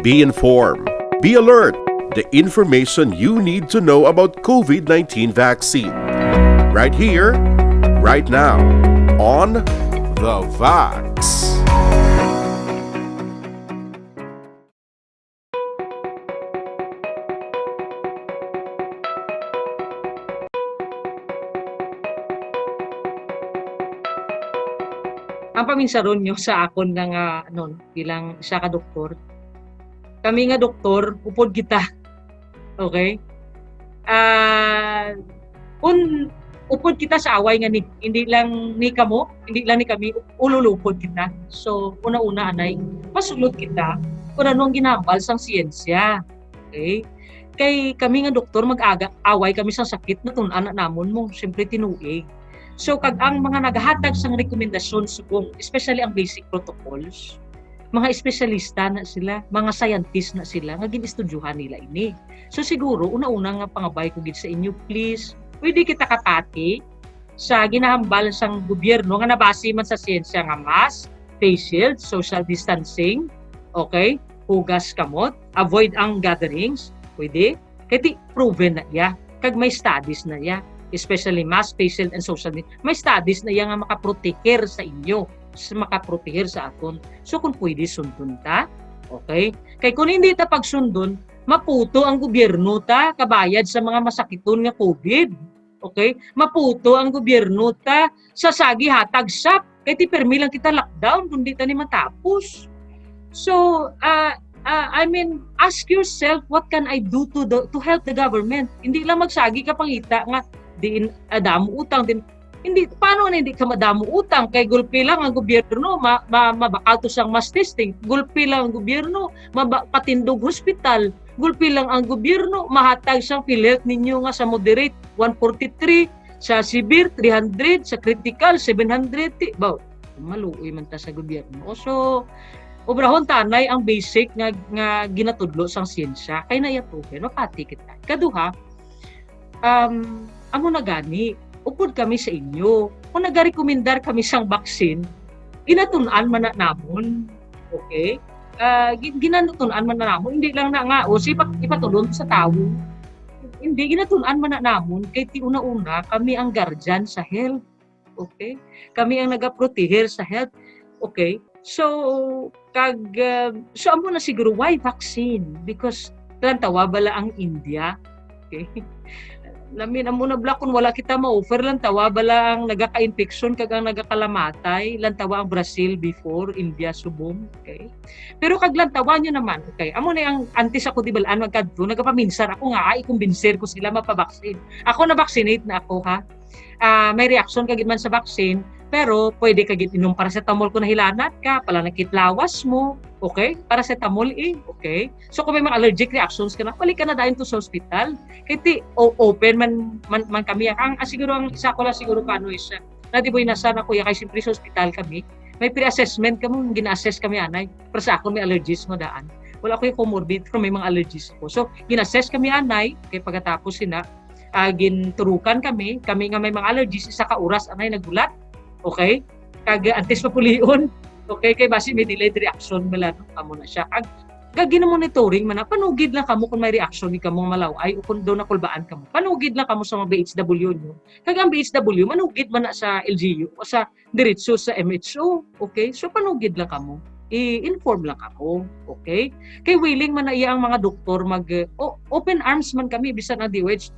Be informed. Be alert. The information you need to know about COVID-19 vaccine. Right here, right now, on The Vax. Ang paminsaron nyo sa akon nga bilang isa ka doktor. Kami nga doktor, upod kita. Okay? Upod kita sa away nga hindi lang ni kamo, hindi lang ni kami, ululupod kita. So, una-una anay, masulod kita kung ano ang ginambal sang siyensya. Okay? Kay kami nga doktor, mag-away kami sa sakit na tunan namon mo, siyempre tinuig. So, kag ang mga naghahatag sang rekomendasyon subong, especially ang basic protocols, mga espesyalista na sila, mga scientist na sila, nga ginistudyuhan nila ini. So, siguro, una-una nga pangabay ko gid sa inyo, please, pwede kita kapati sa ginahambal sang gobyerno nga nabase man sa siyensya nga mask, face shield, social distancing, okay, hugas kamot, avoid ang gatherings, pwede, kaya proven na iya, kag may studies na iya, especially mask, face shield, and social distancing, may studies na iya nga makaproteger sa inyo, makaproteger sa aton. So kung pwede sundon ta, okay? Kay kung hindi ta pagsundon, maputo ang gobyerno ta kabayad sa mga masakiton nga COVID. Okay? Maputo ang gobyerno ta sa sagi hatag sap. Kay ti permi lang kita lockdown kundi ta ni matapos. So, I mean, ask yourself, what can I do to help the government? Hindi lang magsagi ka pangita nga diin damo utang din. Hindi paano na hindi ka madamo utang kay gulpi lang ang gobyerno mabakal to sang mass testing. Gulpi lang ang gobyerno patindog hospital. Gulpi lang ang gobyerno mahatag sang PhilHealth ninyo nga sa moderate 143, sa severe 300, sa critical 700. Baw, maluoy man ta sa gobyerno. So obrahon tanay ang basic nga ginatudlo sang siyensya kay nayatuhin mapati kita. Kaduha, amo na gani upod kami sa inyo. Kung nagarekomendar kami sang vaccine, ginatunan man na namon. Okay? Ginatunan man na namon. Hindi lang na nga, ipatulon sa tao. Hindi, ginatunan man na namon. Kaya ti una-una, kami ang guardian sa health. Okay? Kami ang nagaproteger sa health. Okay? So, so amo na siguro, why vaccine? Because, tawa bala ang India. Okay? Lamin amo na black kung wala kita ma-offer lang tawa bala ang nagaka-infection kag ang nagakalamatay lang tawa ang Brazil before India subong, okay, pero kag lang tawa nyo naman, okay, amo na ang antes ako di balaan magkadto nagapaminsan ako nga ay kumbinser ko sila mapabaksin ako na vaccinate na ako ha. May reaction kagid man sa vaccine pero pwede kagid inom paracetamol kung nahilanat ka pala nakitlawas mo, okay, paracetamol okay, so kung may mga allergic reactions ka na balik ka na dayon to sa hospital kaya open man kami ang siguro ang isa ko lang siguro paano isa na di boy nasa na kuya kay simpre sa hospital kami may pre-assessment kamo gina-assess kami anay para sa ako may allergies mo daan wala ko yung comorbid pero may mga allergies ko so gina-assess kami anay kay pagkatapos sina ginturukan kami nga may mga allergies isa ka oras anay nagulat. Okay? Kag antes papulion. Okay, kay basi may delayed reaction bala no kamo na siya. Kag gina-monitoring man panugid lang kamo kung may reaction ni kamo malaway o kung do na kulbaan kamo. Panugid lang kamo sa mga BHW nyo. Kag ang BHW manugid man na sa LGU o sa diretso sa MHO. Okay? So panugid lang kamo. I-inform lang ako. Okay? Kay willing man na iya ang mga doktor mag open arms man kami bisan ang DOH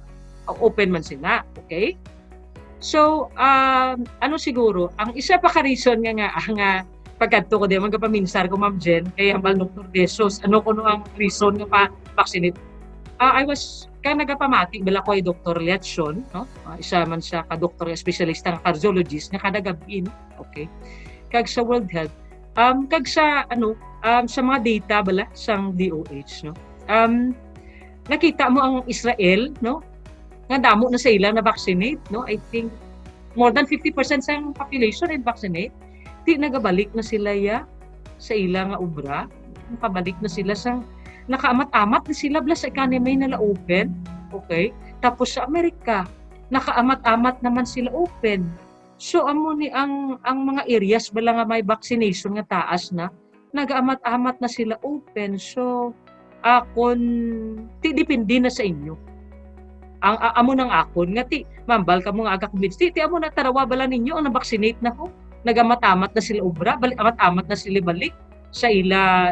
open man sila. Okay? So, ano siguro, ang isa pa ka reason nga pagkadto ko di magpaminsar ko Ma'am Jen, kay hambal Dr. Desos, ano ang reason nga pa vaccinate. I was nagapamati bala ko ay Dr. Liatson, no? Isa man siya ka doktor specialista nga cardiologist nga kada gabi, okay? Kag sa World Health, kag sa sa mga data bala sang DOH, no? Nakita mo ang Israel, no? Nga damo na sa ilang na vaccinate, no? I think more than 50% sa population ay vaccinate. Di nagabalik na sila sa ilang nga obra. Nakabalik na sila sa nakaamat-amat na sila bla sa economy nila open. Okay? Tapos sa Amerika, nakaamat-amat naman sila open. So amo ni ang mga areas bala nga may vaccination nga taas na nagaamat-amat na sila open. So akon depende na sa inyo. Ang amo nang akon nga ti mambal ka mo nga aga COVID. Ti amo na tarawa bala ninyo ang na-vaccinate na ko. Nagamat-amat na sila obra, amat-amat na sila balik sa ila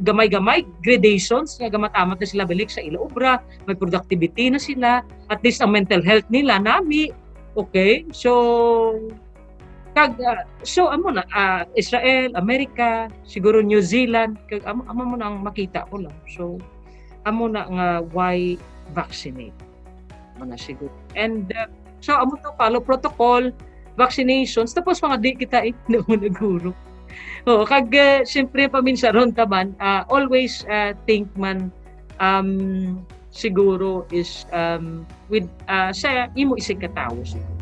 gamay-gamay gradations, nagamat-amat na sila balik sa ila obra, may productivity na sila, at least ang mental health nila nami. Okay? So amo na Israel, Amerika, siguro New Zealand, amo mo nang makita ko lang. So amo na nga why vaccinate. Amo na siguro. And so amo to follow protocol, vaccinations, tapos mga di kita mo naguro. Oh, kag siyempre paminsaron taman, always think man siguro is with sa imo isig katawo siguro.